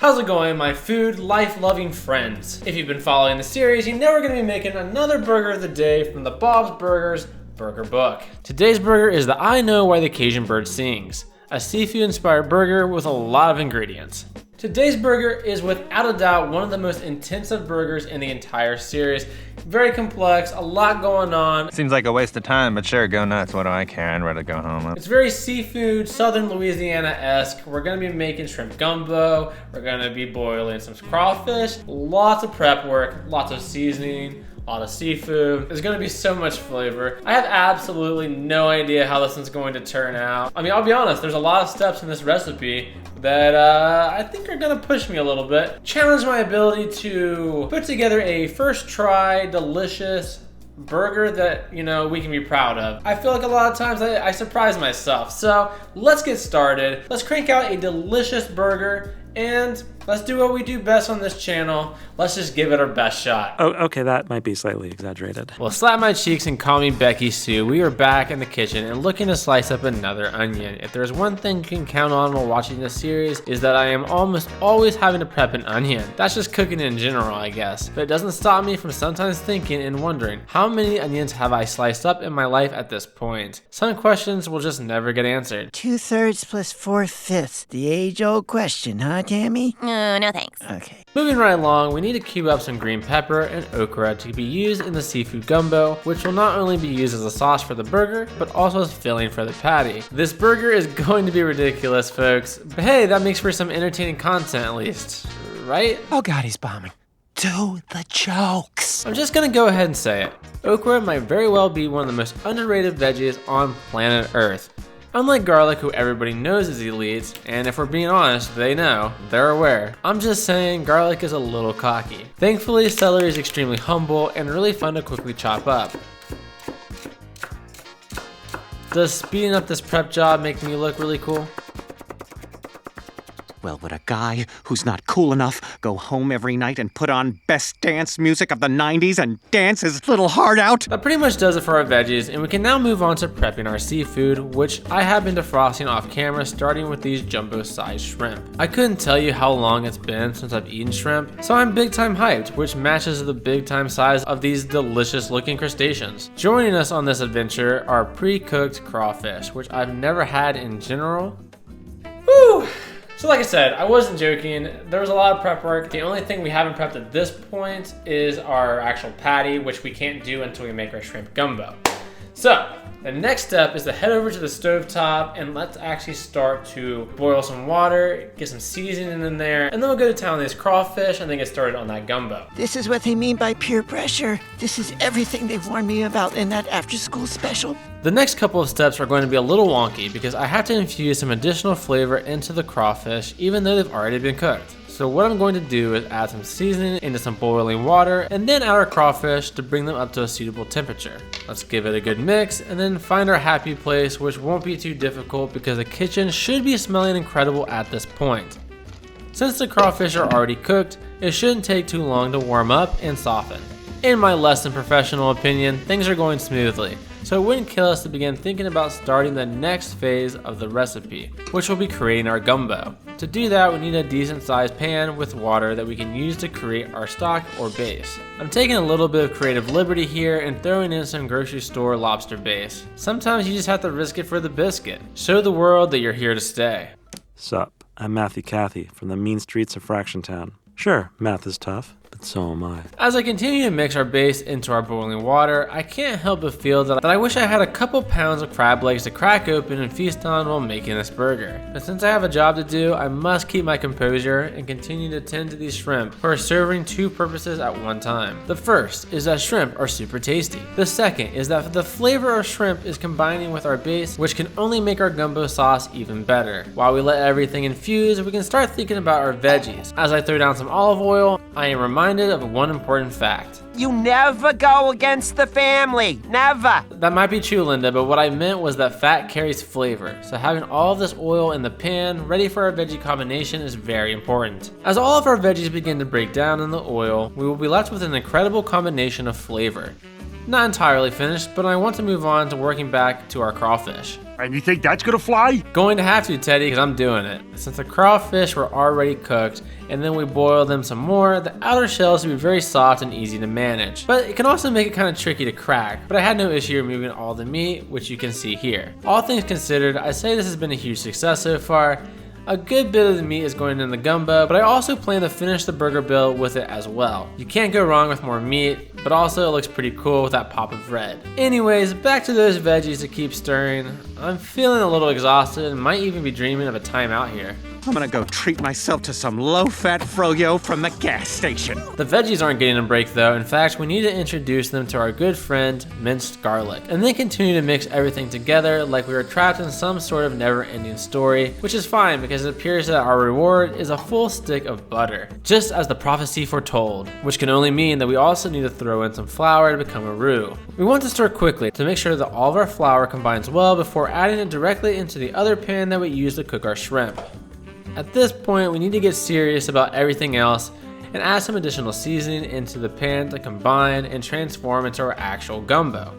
How's it going, my food, life-loving friends? If you've been following the series, you know we're going to be making another burger of the day from the Bob's Burgers Burger Book. Today's burger is the I Know Why the Cajun Bird Sings, a seafood-inspired burger with a lot of ingredients. Today's burger is without a doubt one of the most intensive burgers in the entire series. Very complex, a lot going on. Seems like a waste of time, but sure, go nuts. What do I care? I'd rather go home. It's very seafood, Southern Louisiana-esque. We're gonna be making shrimp gumbo. We're gonna be boiling some crawfish. Lots of prep work, lots of seasoning, a lot of seafood. There's gonna be so much flavor. I have absolutely no idea how this one's going to turn out. I mean, I'll be honest, there's a lot of steps in this recipe that I think are gonna push me a little bit. Challenge my ability to put together a first try, delicious burger that, you know, we can be proud of. I feel like a lot of times I surprise myself. So let's get started. Let's crank out a delicious burger and let's do what we do best on this channel. Let's just give it our best shot. Oh, okay, that might be slightly exaggerated. Well, slap my cheeks and call me Becky Sue. We are back in the kitchen and looking to slice up another onion. If there's one thing you can count on while watching this series is that I am almost always having to prep an onion. That's just cooking in general, I guess. But it doesn't stop me from sometimes thinking and wondering, how many onions have I sliced up in my life at this point? Some questions will just never get answered. 2/3 plus 4/5. The age-old question, huh, Tammy? No thanks. Okay. Moving right along, we need to cube up some green pepper and okra to be used in the seafood gumbo, which will not only be used as a sauce for the burger, but also as filling for the patty. This burger is going to be ridiculous, folks, but hey, that makes for some entertaining content at least, right? Oh God, he's bombing. Do the jokes. I'm just gonna go ahead and say it. Okra might very well be one of the most underrated veggies on planet Earth. Unlike garlic, who everybody knows is elite, and if we're being honest, they know, they're aware. I'm just saying garlic is a little cocky. Thankfully, celery is extremely humble and really fun to quickly chop up. Does speeding up this prep job make me look really cool? Well, would a guy who's not cool enough go home every night and put on best dance music of the 90s and dance his little heart out? That pretty much does it for our veggies, and we can now move on to prepping our seafood, which I have been defrosting off camera, starting with these jumbo-sized shrimp. I couldn't tell you how long it's been since I've eaten shrimp, so I'm big time hyped, which matches the big time size of these delicious looking crustaceans. Joining us on this adventure are pre-cooked crawfish, which I've never had in general. Woo! So like I said, I wasn't joking. There was a lot of prep work. The only thing we haven't prepped at this point is our actual patty, which we can't do until we make our shrimp gumbo. So the next step is to head over to the stovetop and let's actually start to boil some water, get some seasoning in there, and then we'll go to town on these crawfish and then get started on that gumbo. This is what they mean by peer pressure. This is everything they've warned me about in that after-school special. The next couple of steps are going to be a little wonky because I have to infuse some additional flavor into the crawfish even though they've already been cooked. So what I'm going to do is add some seasoning into some boiling water and then add our crawfish to bring them up to a suitable temperature. Let's give it a good mix and then find our happy place, which won't be too difficult because the kitchen should be smelling incredible at this point. Since the crawfish are already cooked, it shouldn't take too long to warm up and soften. In my less than professional opinion, things are going smoothly, so it wouldn't kill us to begin thinking about starting the next phase of the recipe, which will be creating our gumbo. To do that, we need a decent sized pan with water that we can use to create our stock or base. I'm taking a little bit of creative liberty here and throwing in some grocery store lobster base. Sometimes you just have to risk it for the biscuit. Show the world that you're here to stay. Sup, I'm Matthew Cathy from the mean streets of Fraction Town. Sure, math is tough, but so am I. As I continue to mix our base into our boiling water, I can't help but feel that I wish I had a couple pounds of crab legs to crack open and feast on while making this burger. But since I have a job to do, I must keep my composure and continue to tend to these shrimp who are serving two purposes at one time. The first is that shrimp are super tasty. The second is that the flavor of shrimp is combining with our base, which can only make our gumbo sauce even better. While we let everything infuse, we can start thinking about our veggies. As I throw down some olive oil, I am reminded of one important fact. You never go against the family. Never. That might be true, Linda, but what I meant was that fat carries flavor. So having all of this oil in the pan ready for our veggie combination is very important. As all of our veggies begin to break down in the oil, we will be left with an incredible combination of flavor. Not entirely finished, but I want to move on to working back to our crawfish. And you think that's gonna fly? Going to have to, Teddy, because I'm doing it. Since the crawfish were already cooked, and then we boil them some more, the outer shells will be very soft and easy to manage. But it can also make it kind of tricky to crack, but I had no issue removing all the meat, which you can see here. All things considered, I say this has been a huge success so far. A good bit of the meat is going in the gumbo, but I also plan to finish the burger bill with it as well. You can't go wrong with more meat, but also it looks pretty cool with that pop of red. Anyways, back to those veggies to keep stirring. I'm feeling a little exhausted and might even be dreaming of a timeout here. I'm gonna go treat myself to some low-fat froyo from the gas station. The veggies aren't getting a break though. In fact, we need to introduce them to our good friend, minced garlic, and then continue to mix everything together like we were trapped in some sort of never-ending story, which is fine because it appears that our reward is a full stick of butter, just as the prophecy foretold, which can only mean that we also need to throw in some flour to become a roux. We want to stir quickly to make sure that all of our flour combines well before adding it directly into the other pan that we use to cook our shrimp. At this point, we need to get serious about everything else and add some additional seasoning into the pan to combine and transform into our actual gumbo.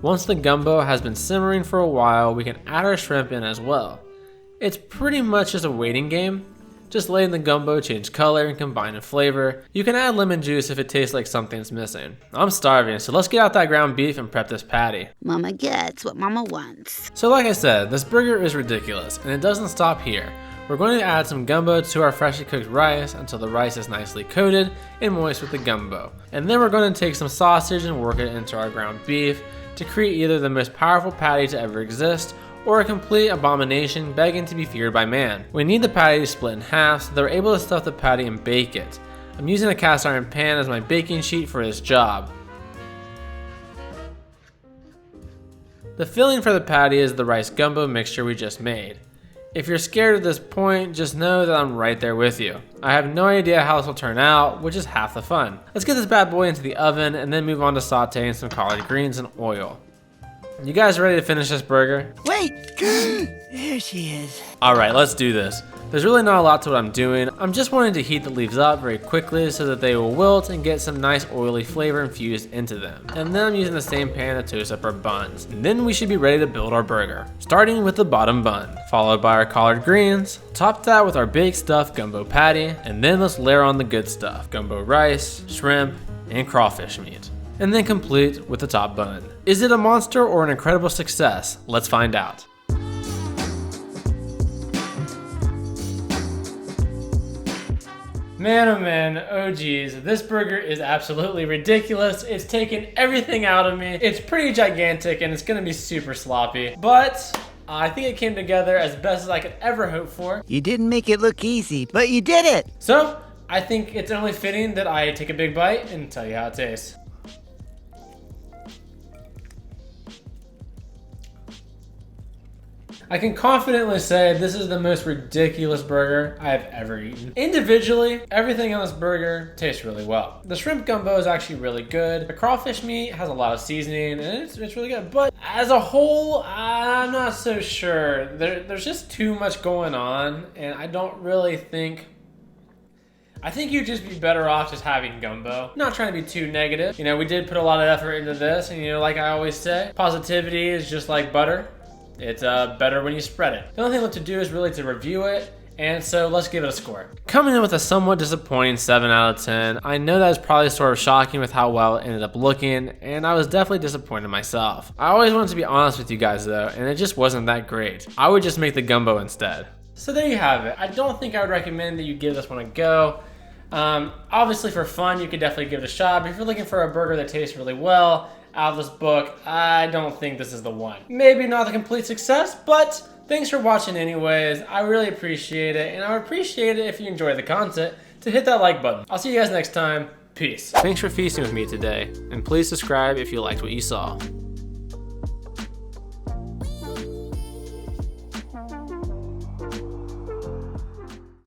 Once the gumbo has been simmering for a while, we can add our shrimp in as well. It's pretty much just a waiting game. Just letting the gumbo change color and combine in flavor. You can add lemon juice if it tastes like something's missing. I'm starving, so let's get out that ground beef and prep this patty. Mama gets what Mama wants. So like I said, this burger is ridiculous, and it doesn't stop here. We're going to add some gumbo to our freshly cooked rice until the rice is nicely coated and moist with the gumbo. And then we're going to take some sausage and work it into our ground beef to create either the most powerful patty to ever exist or a complete abomination begging to be feared by man. We need the patty to split in half so that we're able to stuff the patty and bake it. I'm using a cast iron pan as my baking sheet for this job. The filling for the patty is the rice gumbo mixture we just made. If you're scared at this point, just know that I'm right there with you. I have no idea how this will turn out, which is half the fun. Let's get this bad boy into the oven and then move on to sauteing some collard greens in oil. You guys ready to finish this burger? Wait! There she is. Alright, let's do this. There's really not a lot to what I'm doing. I'm just wanting to heat the leaves up very quickly so that they will wilt and get some nice oily flavor infused into them. And then I'm using the same pan to toast up our buns. And then we should be ready to build our burger. Starting with the bottom bun, followed by our collard greens, top that with our baked stuffed gumbo patty, and then let's layer on the good stuff, gumbo rice, shrimp, and crawfish meat. And then complete with the top bun. Is it a monster or an incredible success? Let's find out. Man, oh man, oh geez, this burger is absolutely ridiculous. It's taken everything out of me. It's pretty gigantic and it's gonna be super sloppy, but I think it came together as best as I could ever hope for. You didn't make it look easy, but you did it. So, I think it's only fitting that I take a big bite and tell you how it tastes. I can confidently say this is the most ridiculous burger I've ever eaten. Individually, everything on this burger tastes really well. The shrimp gumbo is actually really good. The crawfish meat has a lot of seasoning and it's really good. But as a whole, I'm not so sure. There's just too much going on and I don't really think... I think you'd just be better off just having gumbo. Not trying to be too negative. You know, we did put a lot of effort into this and like I always say, positivity is just like butter. It's better when you spread it. The only thing left to do is really to review it, and so let's give it a score. Coming in with a somewhat disappointing 7 out of 10. I know that was probably sort of shocking with how well it ended up looking, and I was definitely disappointed myself. I always wanted to be honest with you guys though, and it just wasn't that great. I would just make the gumbo instead. So there you have it. I don't think I would recommend that you give this one a go. Obviously for fun, you could definitely give it a shot, but if you're looking for a burger that tastes really well, out of this book, I don't think this is the one. Maybe not the complete success, but thanks for watching anyways. I really appreciate it, and I would appreciate it if you enjoyed the content to hit that like button. I'll see you guys next time. Peace. Thanks for feasting with me today, and please subscribe if you liked what you saw.